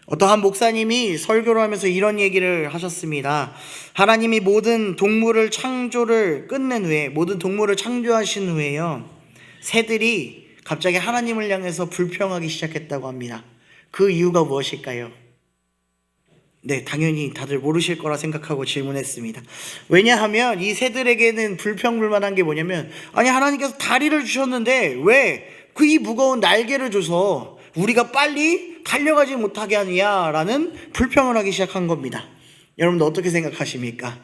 어떠한 목사님이 설교를 하면서 이런 얘기를 하셨습니다. 하나님이 모든 동물을 창조를 끝낸 후에, 모든 동물을 창조하신 후에요, 새들이 갑자기 하나님을 향해서 불평하기 시작했다고 합니다. 그 이유가 무엇일까요? 네, 당연히 다들 모르실 거라 생각하고 질문했습니다. 왜냐하면 이 새들에게는 불평불만한 게 뭐냐면, 아니 하나님께서 다리를 주셨는데 왜 그 이 무거운 날개를 줘서 우리가 빨리 달려가지 못하게 하느냐라는 불평을 하기 시작한 겁니다. 여러분도 어떻게 생각하십니까?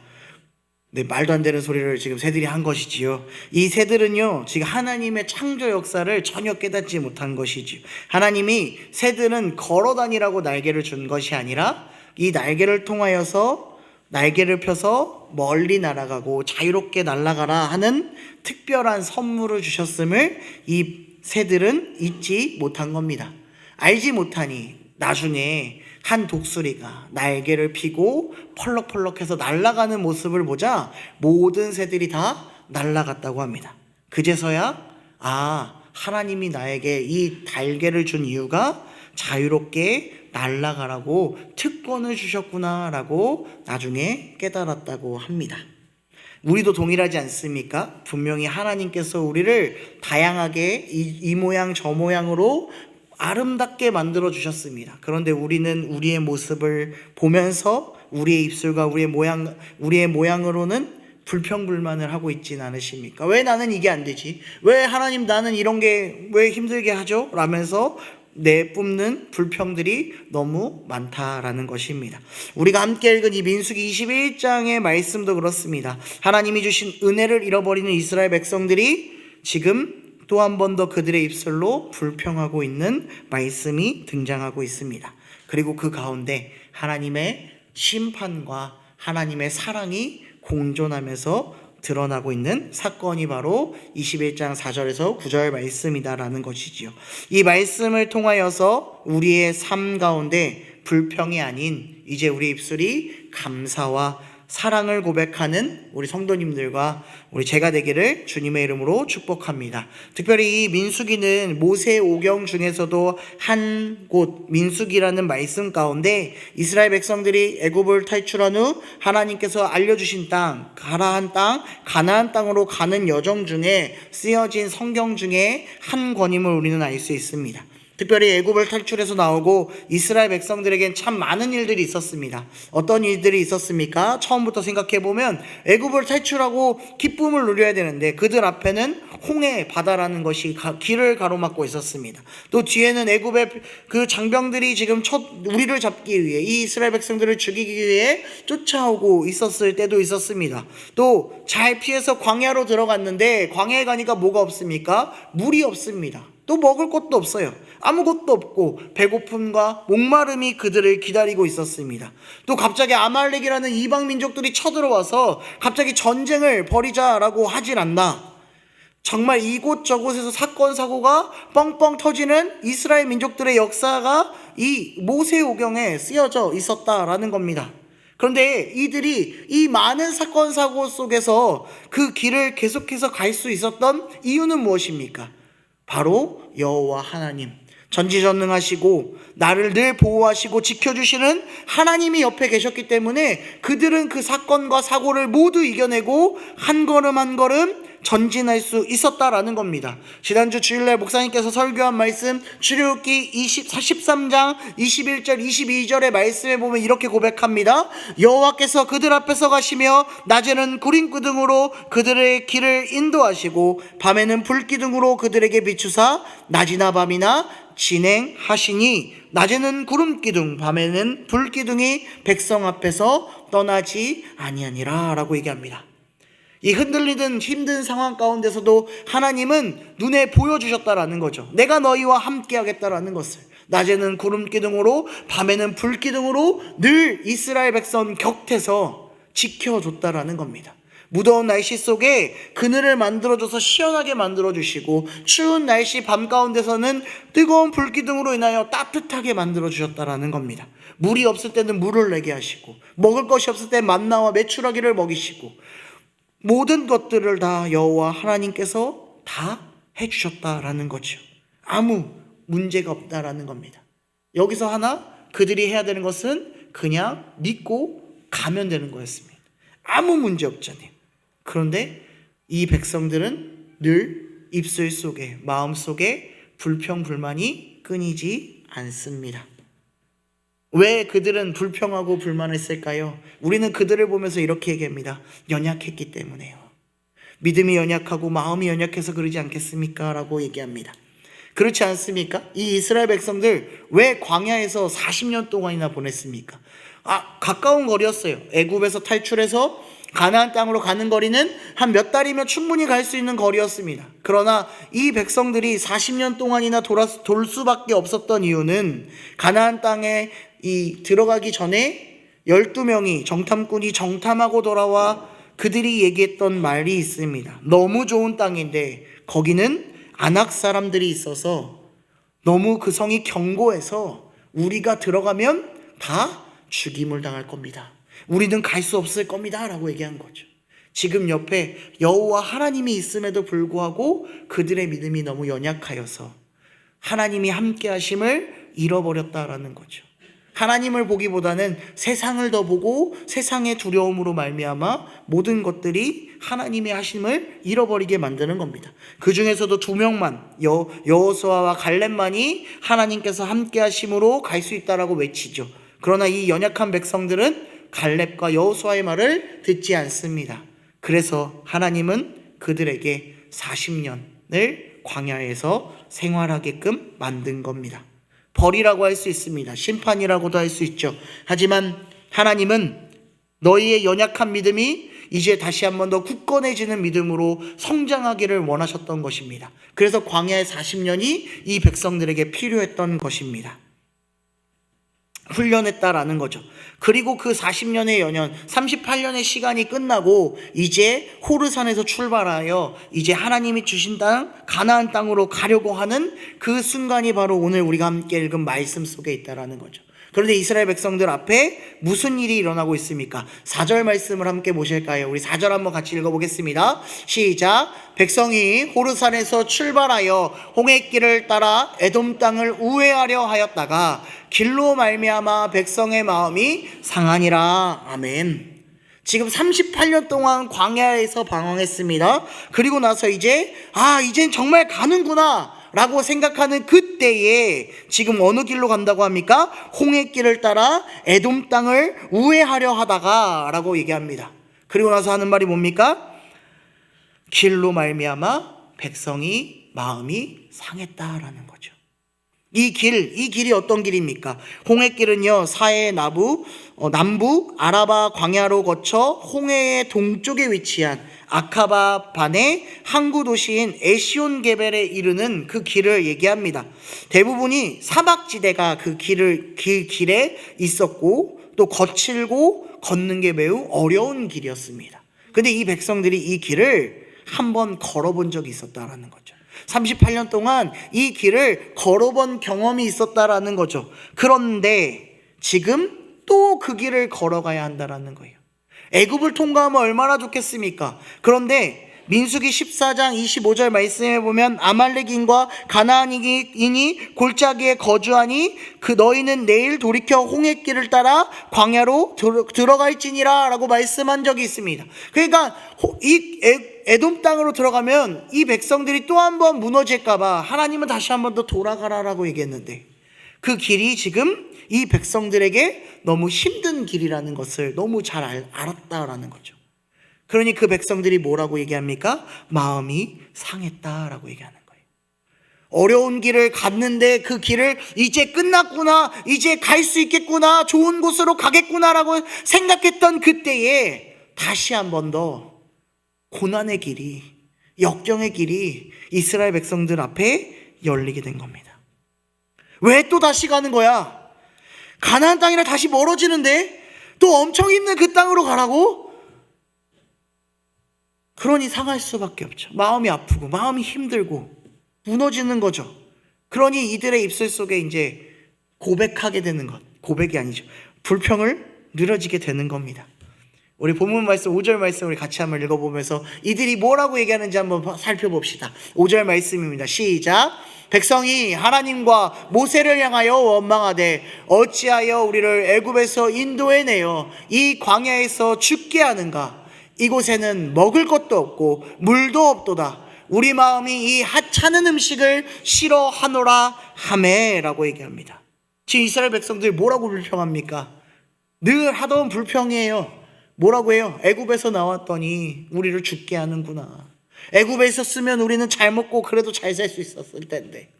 네, 말도 안 되는 소리를 지금 새들이 한 것이지요. 이 새들은요, 지금 하나님의 창조 역사를 전혀 깨닫지 못한 것이지요. 하나님이 새들은 걸어 다니라고 날개를 준 것이 아니라 이 날개를 통하여서 날개를 펴서 멀리 날아가고 자유롭게 날아가라 하는 특별한 선물을 주셨음을 이 새들은 잊지 못한 겁니다. 알지 못하니 나중에 한 독수리가 날개를 펴고 펄럭펄럭해서 날아가는 모습을 보자 모든 새들이 다 날아갔다고 합니다. 그제서야 하나님이 나에게 이 날개를 준 이유가 자유롭게 날아가라고 특권을 주셨구나라고 나중에 깨달았다고 합니다. 우리도 동일하지 않습니까? 분명히 하나님께서 우리를 다양하게 이 모양 저 모양으로 아름답게 만들어 주셨습니다. 그런데 우리는 우리의 모습을 보면서 우리의 입술과 우리의 모양으로는 불평불만을 하고 있진 않으십니까? 왜 나는 이게 안 되지? 왜 하나님 나는 이런 게 왜 힘들게 하죠? 라면서 내뿜는 불평들이 너무 많다라는 것입니다. 우리가 함께 읽은 이 민수기 21장의 말씀도 그렇습니다. 하나님이 주신 은혜를 잃어버리는 이스라엘 백성들이 지금 또 한 번 더 그들의 입술로 불평하고 있는 말씀이 등장하고 있습니다. 그리고 그 가운데 하나님의 심판과 하나님의 사랑이 공존하면서 드러나고 있는 사건이 바로 21장 4절에서 9절 말씀이다라는 것이지요. 이 말씀을 통하여서 우리의 삶 가운데 불평이 아닌 이제 우리 입술이 감사와 사랑을 고백하는 우리 성도님들과 우리 제가 되기를 주님의 이름으로 축복합니다. 특별히 이 민수기는 모세오경 중에서도 한 곳 민수기라는 말씀 가운데 이스라엘 백성들이 애굽을 탈출한 후 하나님께서 알려주신 땅, 가나안 땅, 가나안 땅으로 가는 여정 중에 쓰여진 성경 중에 한 권임을 우리는 알 수 있습니다. 특별히 애굽을 탈출해서 나오고 이스라엘 백성들에겐 참 많은 일들이 있었습니다. 어떤 일들이 있었습니까? 처음부터 생각해보면 애굽을 탈출하고 기쁨을 누려야 되는데 그들 앞에는 홍해 바다라는 것이 길을 가로막고 있었습니다. 또 뒤에는 애굽의 그 장병들이 지금 우리를 잡기 위해 이 이스라엘 백성들을 죽이기 위해 쫓아오고 있었을 때도 있었습니다. 또 잘 피해서 광야로 들어갔는데 광야에 가니까 뭐가 없습니까? 물이 없습니다. 또 먹을 것도 없어요. 아무것도 없고 배고픔과 목마름이 그들을 기다리고 있었습니다. 또 갑자기 아말렉이라는 이방 민족들이 쳐들어와서 갑자기 전쟁을 벌이자라고 하질 않나. 정말 이곳저곳에서 사건 사고가 뻥뻥 터지는 이스라엘 민족들의 역사가 이 모세오경에 쓰여져 있었다라는 겁니다. 그런데 이들이 이 많은 사건 사고 속에서 그 길을 계속해서 갈 수 있었던 이유는 무엇입니까? 바로 여호와 하나님, 전지전능하시고 나를 늘 보호하시고 지켜주시는 하나님이 옆에 계셨기 때문에 그들은 그 사건과 사고를 모두 이겨내고 한 걸음 한 걸음 전진할 수 있었다라는 겁니다. 지난주 주일날 목사님께서 설교한 말씀 출애굽기 13장 21절 22절의 말씀에 보면 이렇게 고백합니다. 여호와께서 그들 앞에서 가시며 낮에는 구름기둥으로 그들의 길을 인도하시고 밤에는 불기둥으로 그들에게 비추사 낮이나 밤이나 진행하시니 낮에는 구름기둥 밤에는 불기둥이 백성 앞에서 떠나지 아니하니라 라고 얘기합니다. 이 흔들리던 힘든 상황 가운데서도 하나님은 눈에 보여주셨다라는 거죠. 내가 너희와 함께 하겠다라는 것을. 낮에는 구름기둥으로 밤에는 불기둥으로 늘 이스라엘 백성 곁에서 지켜줬다라는 겁니다. 무더운 날씨 속에 그늘을 만들어줘서 시원하게 만들어주시고 추운 날씨 밤 가운데서는 뜨거운 불기둥으로 인하여 따뜻하게 만들어주셨다라는 겁니다. 물이 없을 때는 물을 내게 하시고 먹을 것이 없을 때 만나와 메추라기를 먹이시고 모든 것들을 다 여호와 하나님께서 다 해주셨다라는 거죠. 아무 문제가 없다라는 겁니다. 여기서 하나 그들이 해야 되는 것은 그냥 믿고 가면 되는 거였습니다. 아무 문제 없잖아요. 그런데 이 백성들은 늘 입술 속에, 마음 속에 불평불만이 끊이지 않습니다. 왜 그들은 불평하고 불만했을까요? 우리는 그들을 보면서 이렇게 얘기합니다. 연약했기 때문에요. 믿음이 연약하고 마음이 연약해서 그러지 않겠습니까? 라고 얘기합니다. 그렇지 않습니까? 이 이스라엘 백성들 왜 광야에서 40년 동안이나 보냈습니까? 가까운 거리였어요. 애굽에서 탈출해서 가나안 땅으로 가는 거리는 한 몇 달이면 충분히 갈 수 있는 거리였습니다. 그러나 이 백성들이 40년 동안이나 돌 수밖에 없었던 이유는 가나안 땅에 들어가기 전에 12명이 정탐꾼이 정탐하고 돌아와 그들이 얘기했던 말이 있습니다. 너무 좋은 땅인데 거기는 아낙 사람들이 있어서 너무 그 성이 견고해서 우리가 들어가면 다 죽임을 당할 겁니다. 우리는 갈 수 없을 겁니다. 라고 얘기한 거죠. 지금 옆에 여호와 하나님이 있음에도 불구하고 그들의 믿음이 너무 연약하여서 하나님이 함께 하심을 잃어버렸다라는 거죠. 하나님을 보기보다는 세상을 더 보고 세상의 두려움으로 말미암아 모든 것들이 하나님의 하심을 잃어버리게 만드는 겁니다. 그 중에서도 2명만 여호수아와 갈렙만이 하나님께서 함께 하심으로 갈 수 있다라고 외치죠. 그러나 이 연약한 백성들은 갈렙과 여호수아의 말을 듣지 않습니다. 그래서 하나님은 그들에게 40년을 광야에서 생활하게끔 만든 겁니다. 벌이라고 할 수 있습니다. 심판이라고도 할 수 있죠. 하지만 하나님은 너희의 연약한 믿음이 이제 다시 한번 더 굳건해지는 믿음으로 성장하기를 원하셨던 것입니다. 그래서 광야의 40년이 이 백성들에게 필요했던 것입니다. 훈련했다라는 거죠. 그리고 그 40년의 연연, 38년의 시간이 끝나고 이제 호르산에서 출발하여 이제 하나님이 주신 땅 가나안 땅으로 가려고 하는 그 순간이 바로 오늘 우리가 함께 읽은 말씀 속에 있다라는 거죠. 그런데 이스라엘 백성들 앞에 무슨 일이 일어나고 있습니까? 4절 말씀을 함께 보실까요? 우리 4절 한번 같이 읽어보겠습니다. 시작. 백성이 호르산에서 출발하여 홍해길을 따라 에돔 땅을 우회하려 하였다가 길로 말미암아 백성의 마음이 상하니라. 아멘. 지금 38년 동안 광야에서 방황했습니다. 그리고 나서 이젠 정말 가는구나 라고 생각하는 그때에 지금 어느 길로 간다고 합니까? 홍해길을 따라 에돔 땅을 우회하려 하다가 라고 얘기합니다. 그리고 나서 하는 말이 뭡니까? 길로 말미암아 백성이 마음이 상했다라는 거죠. 이 길이 어떤 길입니까? 홍해길은요, 사해 남북 아라바 광야로 거쳐 홍해의 동쪽에 위치한 아카바 반의 항구 도시인 에시온 게벨에 이르는 그 길을 얘기합니다. 대부분이 사막지대가 그 길에 있었고 또 거칠고 걷는 게 매우 어려운 길이었습니다. 근데 이 백성들이 이 길을 한번 걸어본 적이 있었다라는 거죠. 38년 동안 이 길을 걸어본 경험이 있었다라는 거죠. 그런데 지금 또 그 길을 걸어가야 한다라는 거예요. 애굽을 통과하면 얼마나 좋겠습니까? 그런데 민수기 14장 25절 말씀에 보면 아말렉인과 가나안인이 골짜기에 거주하니 그 너희는 내일 돌이켜 홍해길을 따라 광야로 들어갈지니라 라고 말씀한 적이 있습니다. 그러니까 이 에돔 땅으로 들어가면 이 백성들이 또 한 번 무너질까봐 하나님은 다시 한 번 더 돌아가라라고 얘기했는데 그 길이 지금 이 백성들에게 너무 힘든 길이라는 것을 너무 잘 알았다라는 거죠. 그러니 그 백성들이 뭐라고 얘기합니까? 마음이 상했다라고 얘기하는 거예요. 어려운 길을 갔는데 그 길을 이제 끝났구나, 이제 갈 수 있겠구나, 좋은 곳으로 가겠구나라고 생각했던 그때에 다시 한 번 더 고난의 길이, 역경의 길이 이스라엘 백성들 앞에 열리게 된 겁니다. 왜 또 다시 가는 거야? 가나안 땅이라 다시 멀어지는데 또 엄청 힘든 그 땅으로 가라고? 그러니 상할 수밖에 없죠. 마음이 아프고 마음이 힘들고 무너지는 거죠. 그러니 이들의 입술 속에 이제 고백하게 되는 것, 고백이 아니죠, 불평을 늘어지게 되는 겁니다. 우리 본문 말씀 5절 말씀 우리 같이 한번 읽어보면서 이들이 뭐라고 얘기하는지 한번 살펴봅시다. 5절 말씀입니다. 시작. 백성이 하나님과 모세를 향하여 원망하되 어찌하여 우리를 애굽에서 인도해내어 이 광야에서 죽게 하는가. 이곳에는 먹을 것도 없고 물도 없도다. 우리 마음이 이 하찮은 음식을 싫어하노라 하매 라고 얘기합니다. 지금 이스라엘 백성들이 뭐라고 불평합니까? 늘 하던 불평이에요. 뭐라고 해요? 애굽에서 나왔더니 우리를 죽게 하는구나. 애굽에 있었으면 우리는 잘 먹고 그래도 잘 살 수 있었을 텐데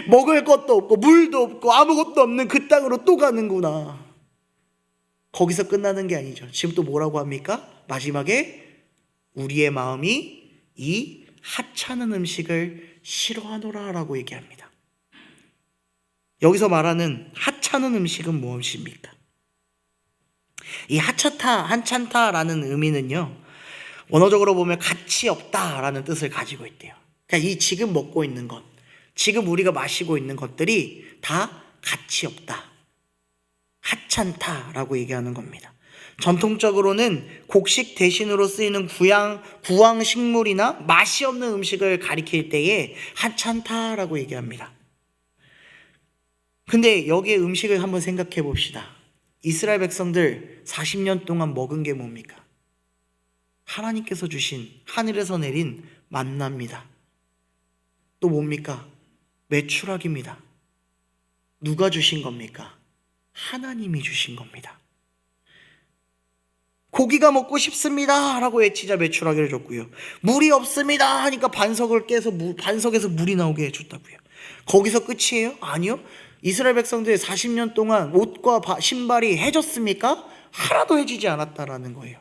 먹을 것도 없고 물도 없고 아무것도 없는 그 땅으로 또 가는구나. 거기서 끝나는 게 아니죠. 지금 또 뭐라고 합니까? 마지막에 우리의 마음이 이 하찮은 음식을 싫어하노라 라고 얘기합니다. 여기서 말하는 하찮은 음식은 무엇입니까? 이 하찮다라는 의미는요, 원어적으로 보면 가치 없다라는 뜻을 가지고 있대요. 그러니까 이 지금 먹고 있는 것, 지금 우리가 마시고 있는 것들이 다 가치 없다, 하찮다라고 얘기하는 겁니다. 전통적으로는 곡식 대신으로 쓰이는 구황 식물이나 맛이 없는 음식을 가리킬 때에 하찮다라고 얘기합니다. 근데 여기에 음식을 한번 생각해 봅시다. 이스라엘 백성들 40년 동안 먹은 게 뭡니까? 하나님께서 주신 하늘에서 내린 만나입니다. 또 뭡니까? 메추라기입니다. 누가 주신 겁니까? 하나님이 주신 겁니다. 고기가 먹고 싶습니다 라고 외치자 메추라기를 줬고요. 물이 없습니다 하니까 반석을 깨서 반석에서 물이 나오게 해줬다고요. 거기서 끝이에요? 아니요. 이스라엘 백성들이 40년 동안 옷과 신발이 해졌습니까? 하나도 해지지 않았다라는 거예요.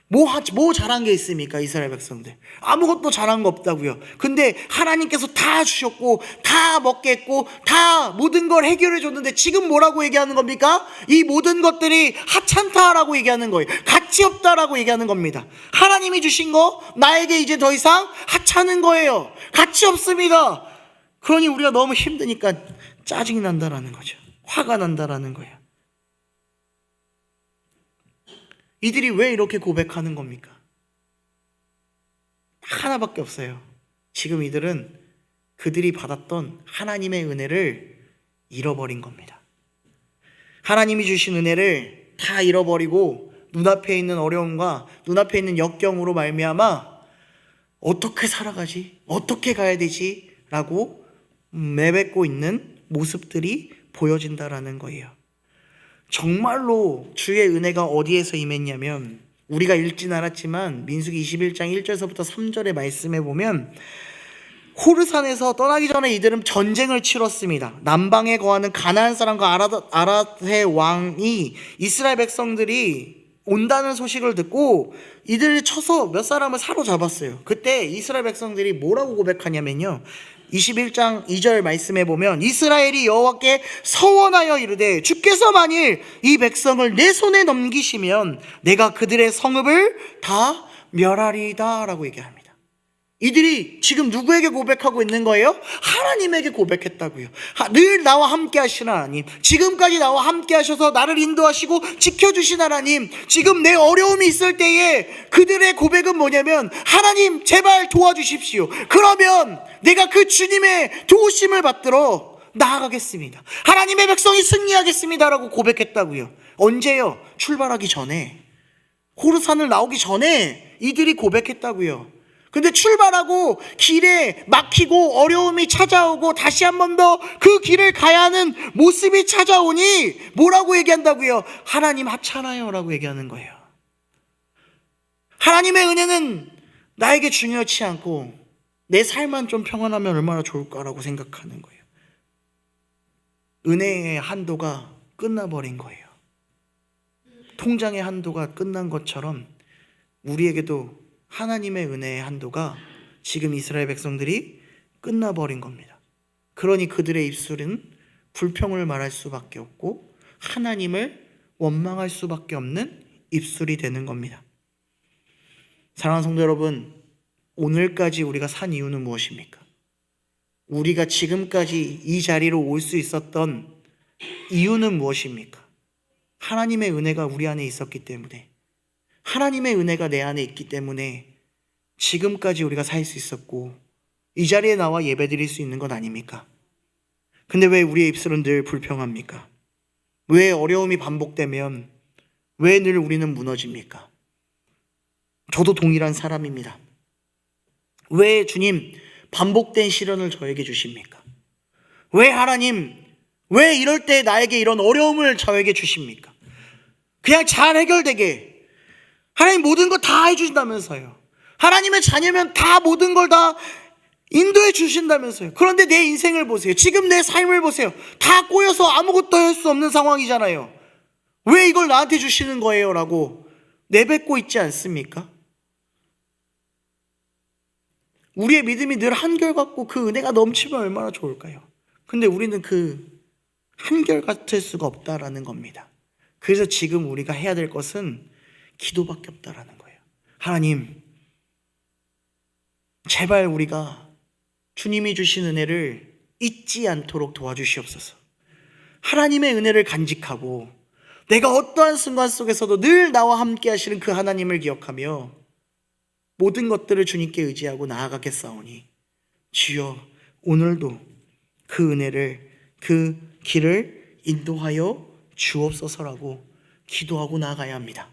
뭐 잘한 게 있습니까? 이스라엘 백성들 아무것도 잘한 거 없다고요. 근데 하나님께서 다 주셨고 다 먹게 했고 다 모든 걸 해결해 줬는데 지금 뭐라고 얘기하는 겁니까? 이 모든 것들이 하찮다라고 얘기하는 거예요. 가치 없다라고 얘기하는 겁니다. 하나님이 주신 거 나에게 이제 더 이상 하찮은 거예요. 가치 없습니다. 그러니 우리가 너무 힘드니까 짜증이 난다라는 거죠. 화가 난다라는 거예요. 이들이 왜 이렇게 고백하는 겁니까? 하나밖에 없어요. 지금 이들은 그들이 받았던 하나님의 은혜를 잃어버린 겁니다. 하나님이 주신 은혜를 다 잃어버리고 눈앞에 있는 어려움과 눈앞에 있는 역경으로 말미암아 어떻게 살아가지? 어떻게 가야 되지? 라고 내뱉고 있는 모습들이 보여진다라는 거예요. 정말로 주의 은혜가 어디에서 임했냐면 우리가 읽진 않았지만 민수기 21장 1절에서부터 3절의 말씀에 보면 호르산에서 떠나기 전에 이들은 전쟁을 치렀습니다. 남방에 거하는 가나안 사람과 아랏의 왕이 이스라엘 백성들이 온다는 소식을 듣고 이들을 쳐서 몇 사람을 사로잡았어요. 그때 이스라엘 백성들이 뭐라고 고백하냐면요, 21장 2절 말씀에 보면 이스라엘이 여호와께 서원하여 이르되 주께서 만일 이 백성을 내 손에 넘기시면 내가 그들의 성읍을 다 멸하리이다 라고 얘기합니다. 이들이 지금 누구에게 고백하고 있는 거예요? 하나님에게 고백했다고요. 늘 나와 함께 하시는 하나님, 지금까지 나와 함께 하셔서 나를 인도하시고 지켜주신 하나님, 지금 내 어려움이 있을 때에 그들의 고백은 뭐냐면 하나님 제발 도와주십시오. 그러면 내가 그 주님의 도우심을 받들어 나아가겠습니다. 하나님의 백성이 승리하겠습니다 라고 고백했다고요. 언제요? 출발하기 전에, 호르산을 나오기 전에 이들이 고백했다고요. 근데 출발하고 길에 막히고 어려움이 찾아오고 다시 한 번 더 그 길을 가야 하는 모습이 찾아오니 뭐라고 얘기한다고요? 하나님 하찮아요 라고 얘기하는 거예요. 하나님의 은혜는 나에게 중요치 않고 내 삶만 좀 평안하면 얼마나 좋을까라고 생각하는 거예요. 은혜의 한도가 끝나버린 거예요. 통장의 한도가 끝난 것처럼 우리에게도 하나님의 은혜의 한도가 지금 이스라엘 백성들이 끝나버린 겁니다. 그러니 그들의 입술은 불평을 말할 수밖에 없고 하나님을 원망할 수밖에 없는 입술이 되는 겁니다. 사랑하는 성도 여러분, 오늘까지 우리가 산 이유는 무엇입니까? 우리가 지금까지 이 자리로 올 수 있었던 이유는 무엇입니까? 하나님의 은혜가 우리 안에 있었기 때문에, 하나님의 은혜가 내 안에 있기 때문에 지금까지 우리가 살 수 있었고 이 자리에 나와 예배드릴 수 있는 것 아닙니까? 근데 왜 우리의 입술은 늘 불평합니까? 왜 어려움이 반복되면 왜 늘 우리는 무너집니까? 저도 동일한 사람입니다. 왜 주님 반복된 시련을 저에게 주십니까? 왜 하나님, 왜 이럴 때 나에게 이런 어려움을 저에게 주십니까? 그냥 잘 해결되게 하나님 모든 거 다 해주신다면서요. 하나님의 자녀면 다 모든 걸 다 인도해 주신다면서요. 그런데 내 인생을 보세요. 지금 내 삶을 보세요. 다 꼬여서 아무것도 할 수 없는 상황이잖아요. 왜 이걸 나한테 주시는 거예요? 라고 내뱉고 있지 않습니까? 우리의 믿음이 늘 한결같고 그 은혜가 넘치면 얼마나 좋을까요? 근데 우리는 그 한결같을 수가 없다라는 겁니다. 그래서 지금 우리가 해야 될 것은 기도밖에 없다라는 거예요. 하나님, 제발 우리가 주님이 주신 은혜를 잊지 않도록 도와주시옵소서. 하나님의 은혜를 간직하고 내가 어떠한 순간 속에서도 늘 나와 함께 하시는 그 하나님을 기억하며 모든 것들을 주님께 의지하고 나아가겠사오니 주여 오늘도 그 은혜를, 그 길을 인도하여 주옵소서라고 기도하고 나아가야 합니다.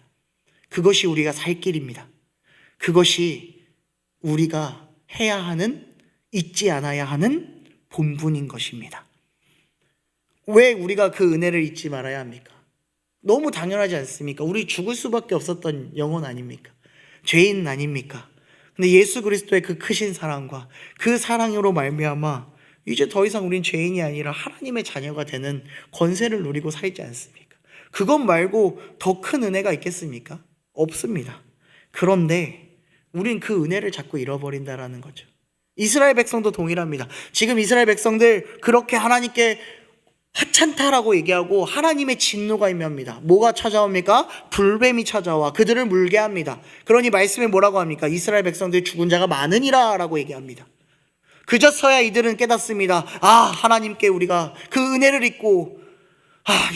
그것이 우리가 살 길입니다. 그것이 우리가 해야 하는, 잊지 않아야 하는 본분인 것입니다. 왜 우리가 그 은혜를 잊지 말아야 합니까? 너무 당연하지 않습니까? 우리 죽을 수밖에 없었던 영혼 아닙니까? 죄인 아닙니까? 근데 예수 그리스도의 그 크신 사랑과 그 사랑으로 말미암아 이제 더 이상 우린 죄인이 아니라 하나님의 자녀가 되는 권세를 누리고 살지 않습니까? 그것 말고 더 큰 은혜가 있겠습니까? 없습니다. 그런데 우린 그 은혜를 자꾸 잃어버린다라는 거죠. 이스라엘 백성도 동일합니다. 지금 이스라엘 백성들 그렇게 하나님께 하찮다라고 얘기하고 하나님의 진노가 임합니다. 뭐가 찾아옵니까? 불뱀이 찾아와 그들을 물게 합니다. 그러니 말씀에 뭐라고 합니까? 이스라엘 백성들 죽은 자가 많으니라 라고 얘기합니다. 그저서야 이들은 깨닫습니다. 아, 하나님께 우리가 그 은혜를 잊고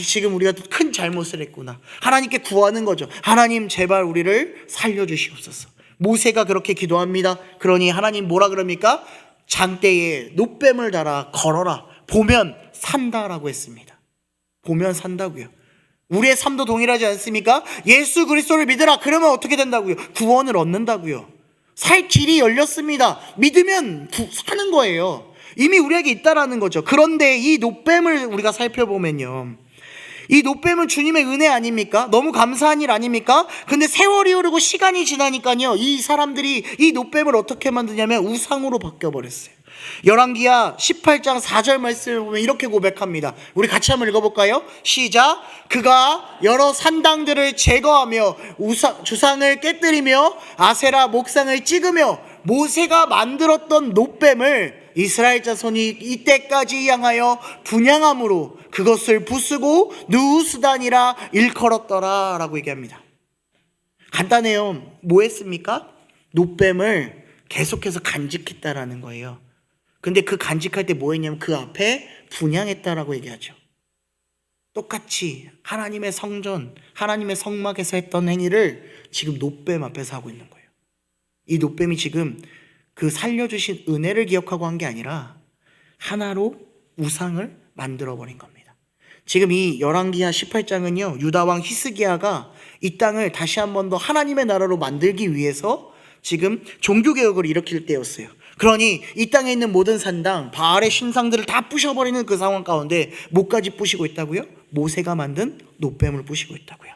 지금 우리가 큰 잘못을 했구나. 하나님께 구하는 거죠. 하나님 제발 우리를 살려주시옵소서. 모세가 그렇게 기도합니다. 그러니 하나님 뭐라 그럽니까? 장대에 놋뱀을 달아 걸어라. 보면 산다라고 했습니다. 보면 산다고요. 우리의 삶도 동일하지 않습니까? 예수 그리스도를 믿으라. 그러면 어떻게 된다고요? 구원을 얻는다고요. 살 길이 열렸습니다. 믿으면 사는 거예요. 이미 우리에게 있다라는 거죠. 그런데 이 놋뱀을 우리가 살펴보면요, 이 놋뱀은 주님의 은혜 아닙니까? 너무 감사한 일 아닙니까? 근데 세월이 흐르고 시간이 지나니까요, 이 사람들이 이 놋뱀을 어떻게 만드냐면 우상으로 바뀌어버렸어요. 열왕기하 18장 4절 말씀을 보면 이렇게 고백합니다. 우리 같이 한번 읽어볼까요? 시작. 그가 여러 산당들을 제거하며 주상을 깨뜨리며 아세라 목상을 찍으며 모세가 만들었던 놋뱀을 이스라엘 자손이 이때까지 향하여 분향함으로 그것을 부수고 누우스단이라 일컬었더라 라고 얘기합니다. 간단해요. 뭐 했습니까? 놋뱀을 계속해서 간직했다라는 거예요. 근데 그 간직할 때 뭐 했냐면 그 앞에 분향했다라고 얘기하죠. 똑같이 하나님의 성전, 하나님의 성막에서 했던 행위를 지금 놋뱀 앞에서 하고 있는 거예요. 이 놋뱀이 지금 그 살려주신 은혜를 기억하고 한 게 아니라 하나로 우상을 만들어버린 겁니다. 지금 이 열왕기하 18장은요, 유다왕 히스기야가 이 땅을 다시 한 번 더 하나님의 나라로 만들기 위해서 지금 종교개혁을 일으킬 때였어요. 그러니 이 땅에 있는 모든 산당, 바알의 신상들을 다 부셔버리는 그 상황 가운데 뭐까지 부시고 있다고요? 모세가 만든 놋뱀을 부시고 있다고요.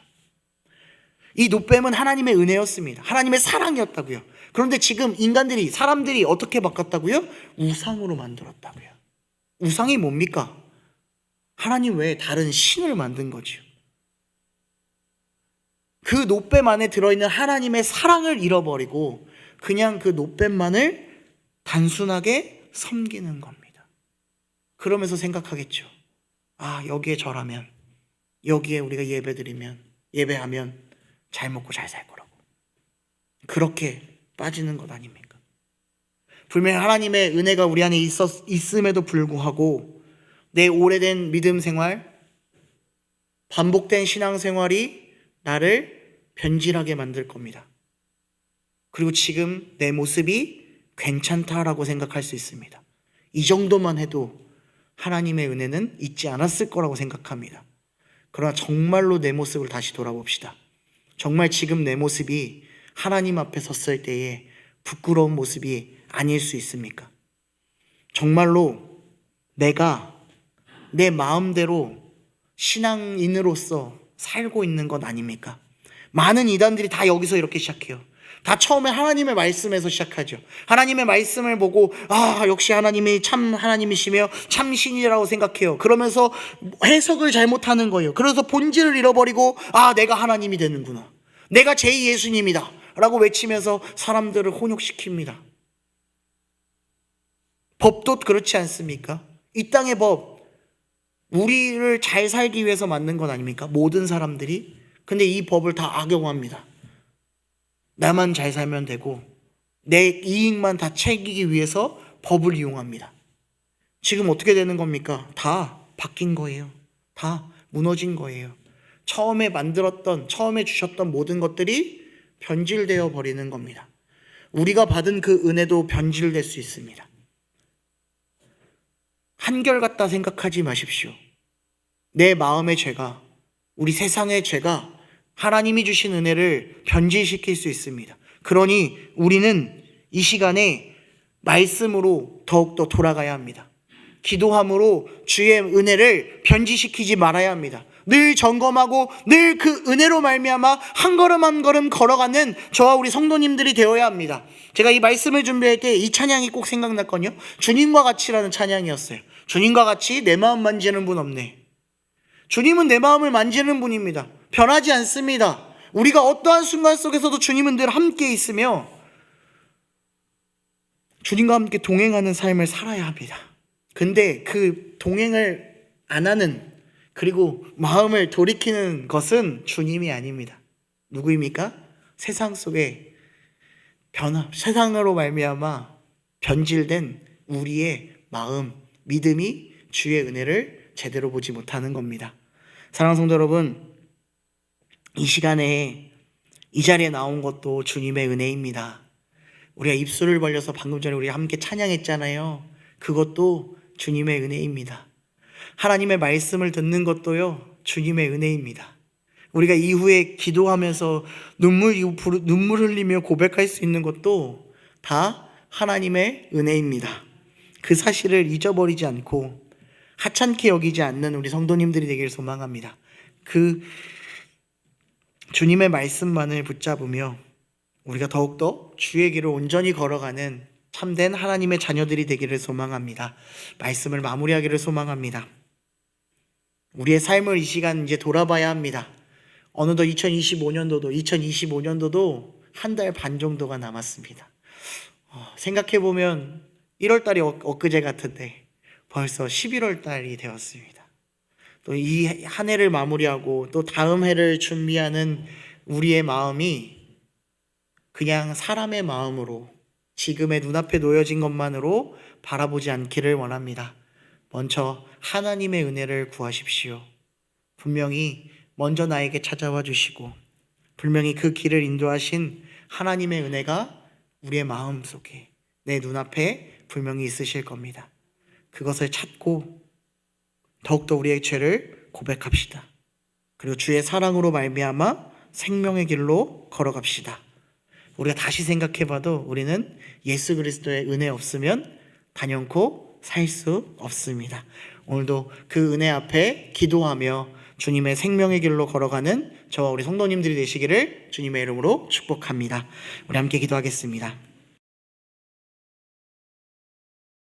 이 놋뱀은 하나님의 은혜였습니다. 하나님의 사랑이었다고요. 그런데 지금 사람들이 어떻게 바꿨다고요? 우상으로 만들었다고요. 우상이 뭡니까? 하나님 외에 다른 신을 만든 거죠. 그 놋뱀 안에 들어있는 하나님의 사랑을 잃어버리고 그냥 그 놋뱀만을 단순하게 섬기는 겁니다. 그러면서 생각하겠죠. 여기에 절하면, 여기에 우리가 예배하면 잘 먹고 잘 살 거라고. 그렇게 빠지는 것 아닙니까? 분명히 하나님의 은혜가 우리 안에 있음에도 불구하고 내 오래된 믿음 생활, 반복된 신앙 생활이 나를 변질하게 만들 겁니다. 그리고 지금 내 모습이 괜찮다라고 생각할 수 있습니다. 이 정도만 해도 하나님의 은혜는 잊지 않았을 거라고 생각합니다. 그러나 정말로 내 모습을 다시 돌아봅시다. 정말 지금 내 모습이 하나님 앞에 섰을 때에 부끄러운 모습이 아닐 수 있습니까? 정말로 내가 내 마음대로 신앙인으로서 살고 있는 것 아닙니까? 많은 이단들이 다 여기서 이렇게 시작해요. 다 처음에 하나님의 말씀에서 시작하죠. 하나님의 말씀을 보고 역시 하나님이 참 하나님이시며 참 신이라고 생각해요. 그러면서 해석을 잘못하는 거예요. 그래서 본질을 잃어버리고 내가 하나님이 되는구나, 내가 제2 예수님이다 라고 외치면서 사람들을 혼욕시킵니다. 법도 그렇지 않습니까? 이 땅의 법, 우리를 잘 살기 위해서 만든 것 아닙니까? 모든 사람들이. 근데 이 법을 다 악용합니다. 나만 잘 살면 되고 내 이익만 다 챙기기 위해서 법을 이용합니다. 지금 어떻게 되는 겁니까? 다 바뀐 거예요. 다 무너진 거예요. 처음에 주셨던 모든 것들이 변질되어 버리는 겁니다. 우리가 받은 그 은혜도 변질될 수 있습니다. 한결같다 생각하지 마십시오. 내 마음의 죄가, 우리 세상의 죄가 하나님이 주신 은혜를 변질시킬 수 있습니다. 그러니 우리는 이 시간에 말씀으로 더욱더 돌아가야 합니다. 기도함으로 주의 은혜를 변질시키지 말아야 합니다. 늘 점검하고 늘 그 은혜로 말미암아 한 걸음 한 걸음 걸어가는 저와 우리 성도님들이 되어야 합니다. 제가 이 말씀을 준비할 때 이 찬양이 꼭 생각났거든요. 주님과 같이라는 찬양이었어요. 주님과 같이 내 마음 만지는 분 없네. 주님은 내 마음을 만지는 분입니다. 변하지 않습니다. 우리가 어떠한 순간 속에서도 주님은 늘 함께 있으며 주님과 함께 동행하는 삶을 살아야 합니다. 근데 그 동행을 안 하는, 그리고 마음을 돌이키는 것은 주님이 아닙니다. 누구입니까? 세상 속에 세상으로 말미암아 변질된 우리의 마음, 믿음이 주의 은혜를 제대로 보지 못하는 겁니다. 사랑하는 성도 여러분, 이 시간에 이 자리에 나온 것도 주님의 은혜입니다. 우리가 입술을 벌려서 방금 전에 우리가 함께 찬양했잖아요. 그것도 주님의 은혜입니다. 하나님의 말씀을 듣는 것도요, 주님의 은혜입니다. 우리가 이후에 기도하면서 눈물 흘리며 고백할 수 있는 것도 다 하나님의 은혜입니다. 그 사실을 잊어버리지 않고 하찮게 여기지 않는 우리 성도님들이 되기를 소망합니다. 그 주님의 말씀만을 붙잡으며 우리가 더욱더 주의 길을 온전히 걸어가는 참된 하나님의 자녀들이 되기를 소망합니다. 말씀을 마무리하기를 소망합니다. 우리의 삶을 이 시간 이제 돌아봐야 합니다. 어느덧 2025년도도 한 달 반 정도가 남았습니다. 생각해보면 1월달이 엊그제 같은데 벌써 11월달이 되었습니다. 또 이 한 해를 마무리하고 또 다음 해를 준비하는 우리의 마음이 그냥 사람의 마음으로 지금의 눈앞에 놓여진 것만으로 바라보지 않기를 원합니다. 먼저 하나님의 은혜를 구하십시오. 분명히 먼저 나에게 찾아와 주시고 분명히 그 길을 인도하신 하나님의 은혜가 우리의 마음속에, 내 눈앞에 분명히 있으실 겁니다. 그것을 찾고 더욱더 우리의 죄를 고백합시다. 그리고 주의 사랑으로 말미암아 생명의 길로 걸어갑시다. 우리가 다시 생각해봐도 우리는 예수 그리스도의 은혜 없으면 단연코 살 수 없습니다. 오늘도 그 은혜 앞에 기도하며 주님의 생명의 길로 걸어가는 저와 우리 성도님들이 되시기를 주님의 이름으로 축복합니다. 우리 함께 기도하겠습니다.